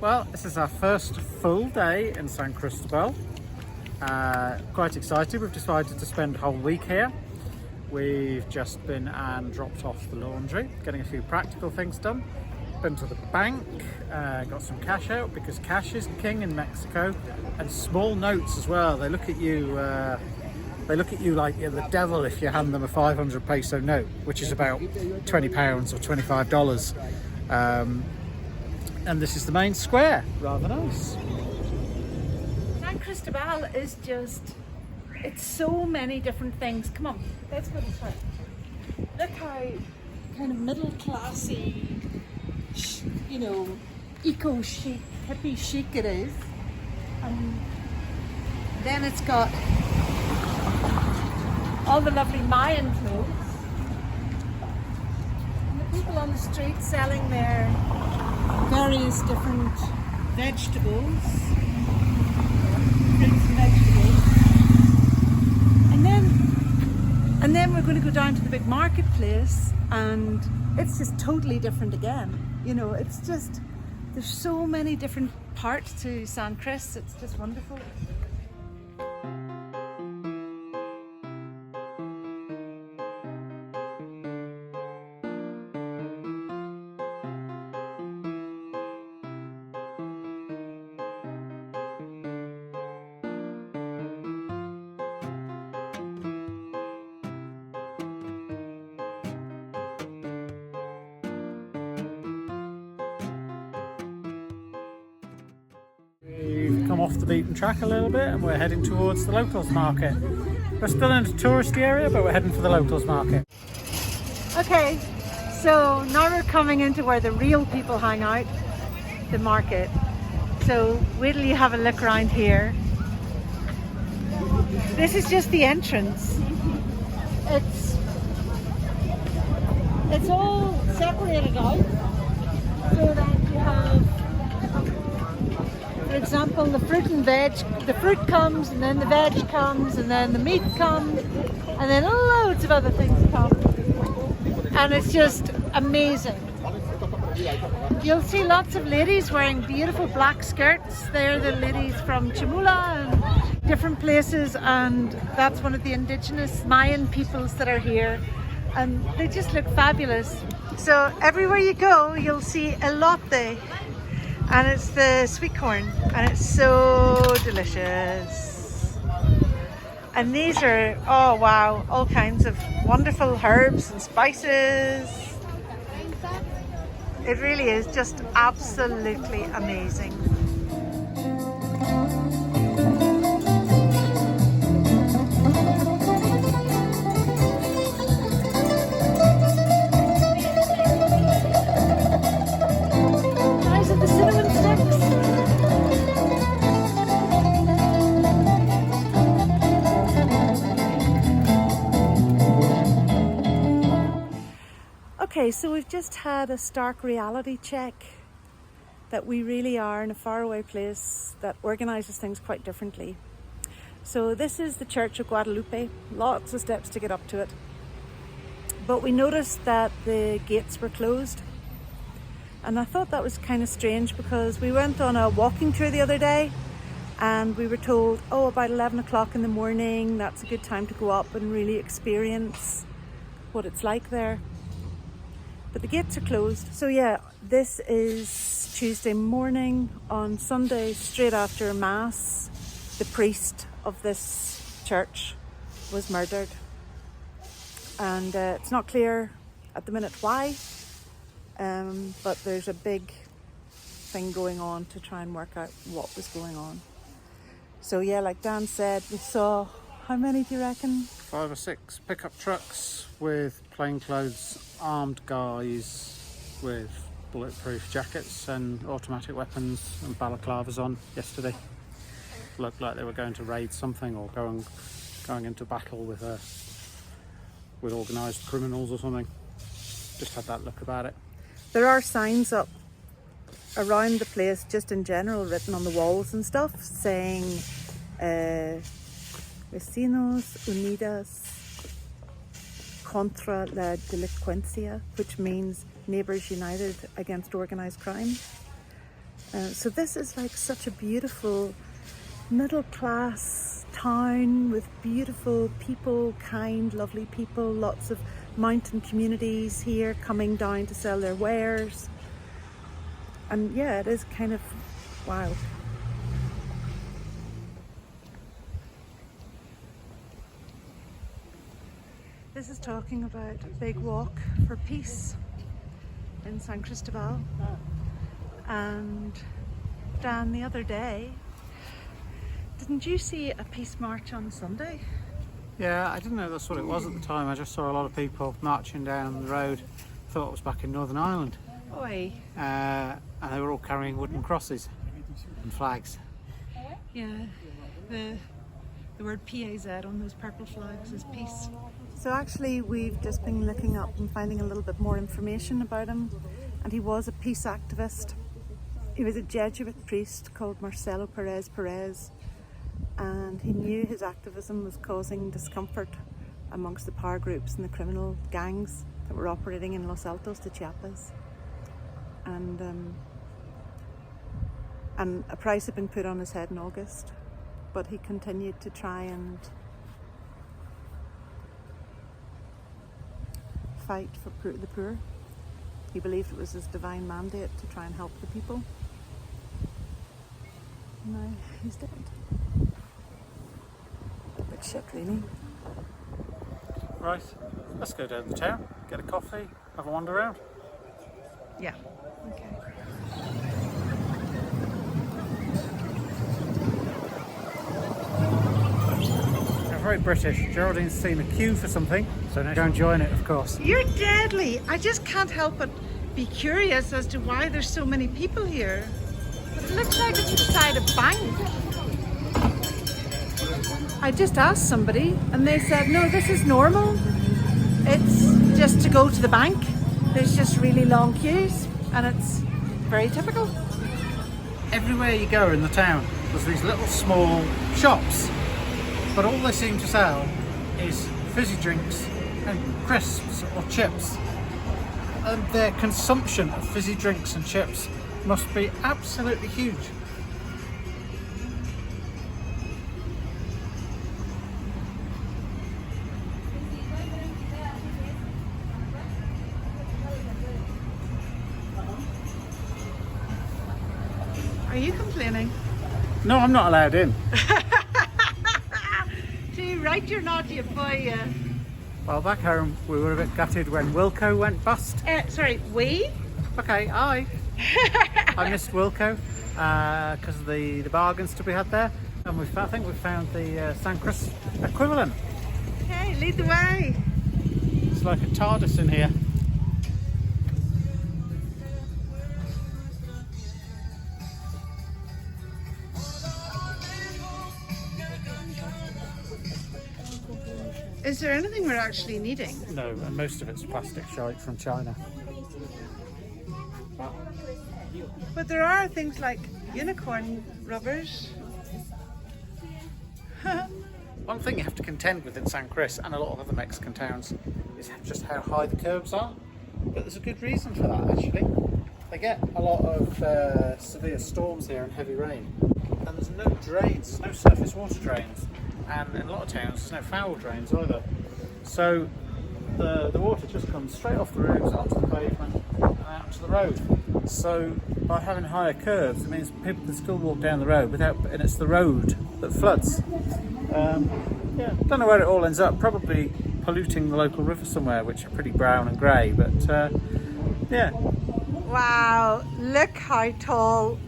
Well, this is our first full day in San Cristóbal. Quite excited. We've decided to spend a whole week here. We've just been and dropped off the laundry, getting a few practical things done. Been to the bank, got some cash out because cash is king in Mexico, and small notes as well. They look at you. They look at you like you're the devil if you hand them a 500 peso note, which is about £20 or $25. And this is the main square, rather nice. San Cristóbal is just, it's so many different things. Come on, let's go this way. Look how kind of middle classy, you know, eco chic, hippie chic it is. And then it's got all the lovely Mayan clothes. And the people on the street selling their various different vegetables, fruits and vegetables. And then we're going to go down to the big marketplace, and it's just totally different again. You know, it's just, there's so many different parts to San Cris, it's just wonderful. We've come off the beaten track a little bit and we're heading towards the locals market. We're still in a touristy area, but we're heading for the locals market. Okay, so now we're coming into where the real people hang out, the market. So wait till you have a look around here. This is just the entrance. It's all separated out so that you have, for example, the fruit and veg. The fruit comes, and then the veg comes, and then the meat comes, and then loads of other things come. And it's just amazing. You'll see lots of ladies wearing beautiful black skirts. They're the ladies from Chamula and different places, and that's one of the indigenous Mayan peoples that are here. And they just look fabulous. So everywhere you go, you'll see elote. And it's the sweet corn, and it's so delicious. And these are, oh wow, all kinds of wonderful herbs and spices. It really is just absolutely amazing. Okay, so we've just had a stark reality check that we really are in a faraway place that organises things quite differently. So this is the Church of Guadalupe, lots of steps to get up to it. But we noticed that the gates were closed. And I thought that was kind of strange because we went on a walking tour the other day and we were told, oh, about 11 o'clock in the morning, that's a good time to go up and really experience what it's like there. But the gates are closed. So yeah, this is Tuesday morning. On Sunday, straight after Mass, the priest of this church was murdered. And it's not clear at the minute why, but there's a big thing going on to try and work out what was going on. So yeah, like Dan said, we saw, how many do you reckon? 5 or 6 pickup trucks with plainclothes armed guys with bulletproof jackets and automatic weapons and balaclavas on yesterday. Looked like they were going to raid something or going into battle with organised criminals or something. Just had that look about it. There are signs up around the place, just in general, written on the walls and stuff, saying Vecinos Unidas contra la delincuencia, which means Neighbours United against organised crime. So this is like such a beautiful middle class town with beautiful people, kind, lovely people, lots of mountain communities here coming down to sell their wares. And yeah, it is kind of wow. This is talking about a big walk for peace in San Cristóbal. And Dan, the other day, didn't you see a peace march on Sunday? Yeah, I didn't know that's what it was at the time. I just saw a lot of people marching down the road. Thought it was back in Northern Ireland. Oi. And they were all carrying wooden crosses and flags. Yeah, the word PAZ on those purple flags is peace. So actually we've just been looking up and finding a little bit more information about him, and he was a peace activist. He was a Jesuit priest called Marcelo Perez, and he knew his activism was causing discomfort amongst the power groups and the criminal gangs that were operating in Los Altos de Chiapas. And a price had been put on his head in August, but he continued to try and fight for the poor. He believed it was his divine mandate to try and help the people. Now he's dead. A bit shit, really. Right, let's go down the town, get a coffee, have a wander around. Yeah. Okay. Very British. Geraldine's seen a queue for something, so now go and join it, of course. You're deadly. I just can't help but be curious as to why there's so many people here. It looks like it's beside a bank. I just asked somebody and they said, no, this is normal. It's just to go to the bank. There's just really long queues and it's very typical. Everywhere you go in the town, there's these little small shops. But all they seem to sell is fizzy drinks and crisps or chips. And their consumption of fizzy drinks and chips must be absolutely huge. Are you complaining? No, I'm not allowed in. Right, you're not, you boy. Well, back home we were a bit gutted when Wilco went bust. Sorry, we? Okay, I missed Wilco because of the bargains to be had there, and I think we found the San Cris equivalent. Okay, lead the way. It's like a TARDIS in here. Is there anything we're actually needing? No, and most of it's plastic shite from China. But there are things like unicorn rubbers. One thing you have to contend with in San Cris and a lot of other Mexican towns is just how high the curbs are. But there's a good reason for that, actually. They get a lot of severe storms here and heavy rain, and there's no drains, there's no surface water drains, and in a lot of towns there's no foul drains either. So the water just comes straight off the roofs onto the pavement and out to the road. So by having higher curbs, it means people can still walk down the road and it's the road that floods. Yeah, don't know where it all ends up. Probably polluting the local river somewhere, which are pretty brown and grey. But yeah. Wow! Look how tall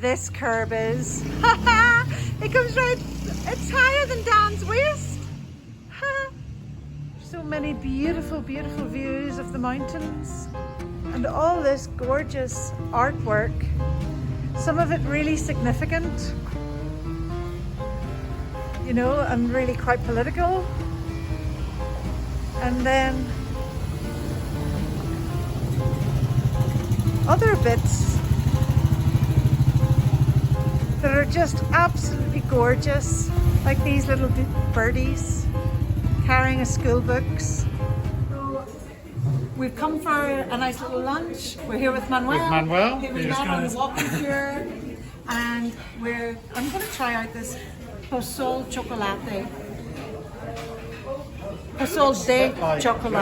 this curb is. It comes right. It's higher than Dan's waist. So many beautiful, beautiful views of the mountains, and all this gorgeous artwork. Some of it really significant, you know, and really quite political. And then other bits that are just absolutely gorgeous, like these little birdies carrying a school books. We've come for a nice little lunch. We're here with Manuel. With Manuel. Here we Cheers, met on the guys. walking tour. And I'm going to try out this pozole chocolate. Pozole de chocolate.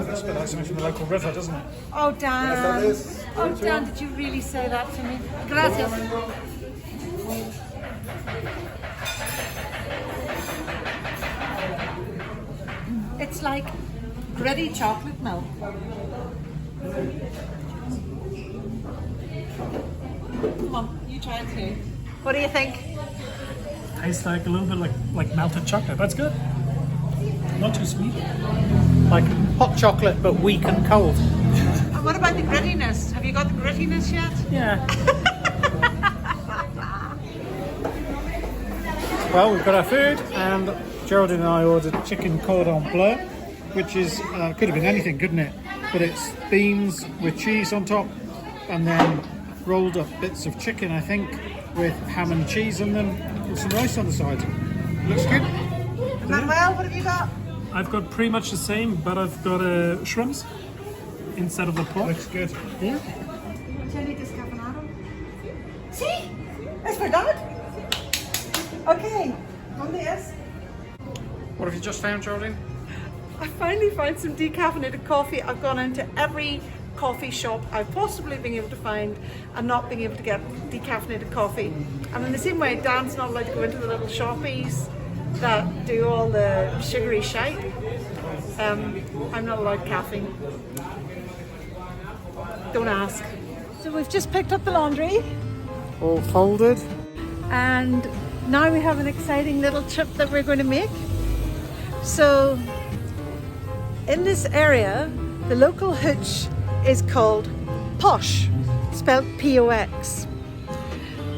That's got something from the local river, doesn't it? Oh, Dan. Oh, Dan, did you really say that to me? Gracias. It's like gritty chocolate milk. Come on, you try it too. What do you think? Tastes like a little bit like melted chocolate. That's good. Not too sweet. Like hot chocolate, but weak and cold. And what about the grittiness? Have you got the grittiness yet? Yeah. Well, we've got our food, and Geraldine and I ordered chicken cordon bleu, which is could have been anything, couldn't it? But it's beans with cheese on top, and then rolled up bits of chicken, I think, with ham and cheese on them, with some rice on the side. Looks good. Manuel, what have you got? I've got pretty much the same, but I've got shrimps instead of the pork. Looks good. Yeah. Chili descafeinado. Sí, es verdad. Okay, ¿dónde es? What have you just found, Geraldine? I finally found some decaffeinated coffee. I've gone into every coffee shop I've possibly been able to find and not being able to get decaffeinated coffee. And in the same way, Dan's not allowed to go into the little shoppies that do all the sugary shite. I'm not allowed caffeine. Don't ask. So we've just picked up the laundry All folded. and now we have an exciting little trip that we're going to make. So in this area, the local hooch is called Posh, spelled P-O-X.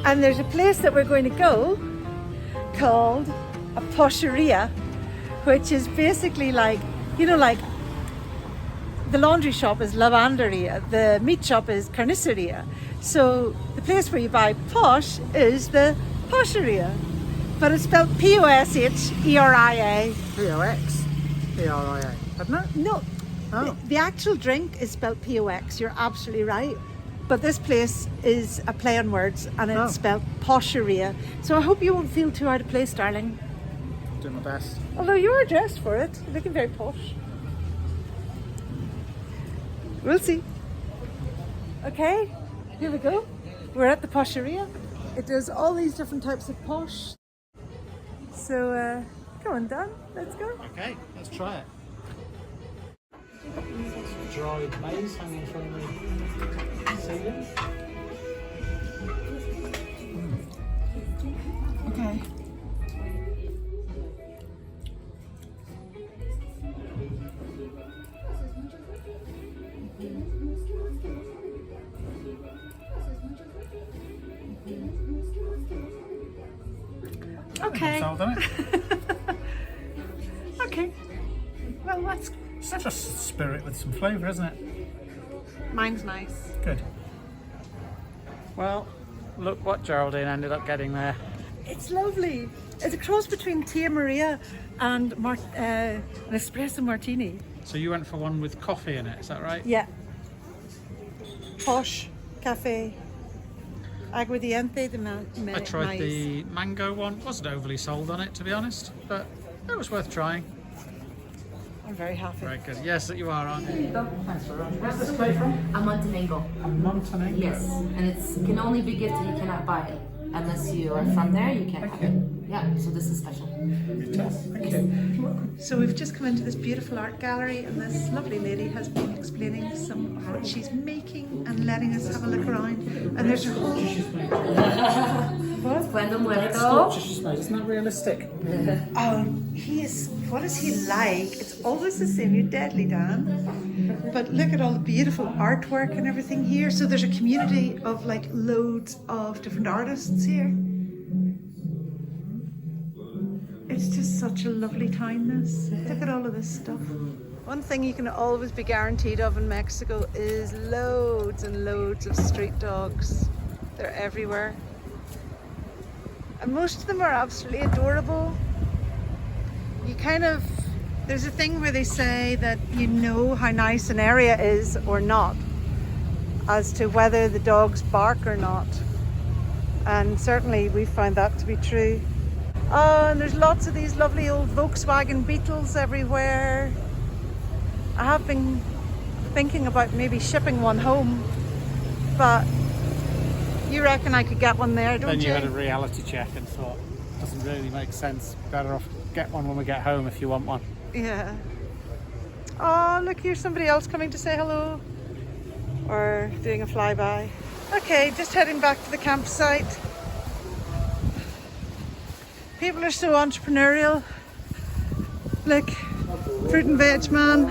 And there's a place that we're going to go called a posheria, which is basically like, you know, like the laundry shop is lavanderia, the meat shop is carniceria. So the place where you buy posh is the posheria. But it's spelled P-O-S-H-E-R-I-A. P-O-X. P-R-I-A. Hadn't it? No, Oh. the actual drink is spelled P-O-X, you're absolutely right. But this place is a play on words and it's Oh. spelled posheria. So I hope you won't feel too out of place, darling. Do my best. Although you're dressed for it, you're looking very posh. We'll see. Okay, here we go. We're at the posheria. It does all these different types of posh. So, come on, Dan, let's go. Okay, let's try it. Dried maize hanging from the ceiling. Okay. Okay. Sold on it. Okay. Well, that's It's just spirit with some flavour, isn't it? mine's nice. Good. Well, look what Geraldine ended up getting there. It's lovely. It's a cross between Tia Maria and an espresso martini. So you went for one with coffee in it, is that right? Yeah. Posh cafe. Aguardiente de I tried the mango one. Wasn't overly sold on it, to be honest, but it was worth trying. I'm very happy. Very good. Yes, that you are, aren't you? Thanks very much. Where's this plate from? A Montenegro. Montenegro. Yes, and it can only be gifted. You cannot buy it unless you are from there. You can't have it. Yeah, so this is special. Thank you. So we've just come into this beautiful art gallery and this lovely lady has been explaining some of what she's making and letting us have a look around. And there's her whole... Cuando muerto. Sculpture she's made. Isn't that realistic? He is... What is he like? It's always the same. You're deadly, Dan. But look at all the beautiful artwork and everything here. So there's a community of like loads of different artists here. It's just such a lovely time, this. Look at all of this stuff. One thing you can always be guaranteed of in Mexico is loads and loads of street dogs. They're everywhere. And most of them are absolutely adorable. There's a thing where they say that you know how nice an area is or not as to whether the dogs bark or not. And certainly we found that to be true. Oh, and there's lots of these lovely old Volkswagen Beetles everywhere. I have been thinking about maybe shipping one home, but you reckon I could get one there, don't you? Then you had a reality check and thought, doesn't really make sense. Better off get one when we get home if you want one. Yeah. Oh, look, here's somebody else coming to say hello. Or doing a flyby. Okay, just heading back to the campsite. People are so entrepreneurial. Look, fruit and veg man.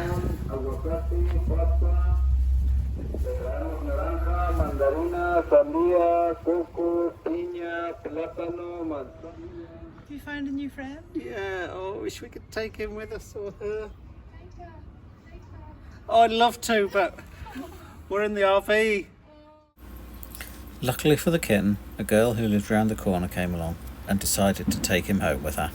Have you found a new friend? Yeah, oh, I wish we could take him with us or her. Oh, I'd love to, but we're in the RV. Luckily for the kitten, a girl who lived round the corner came along and decided to take him home with her.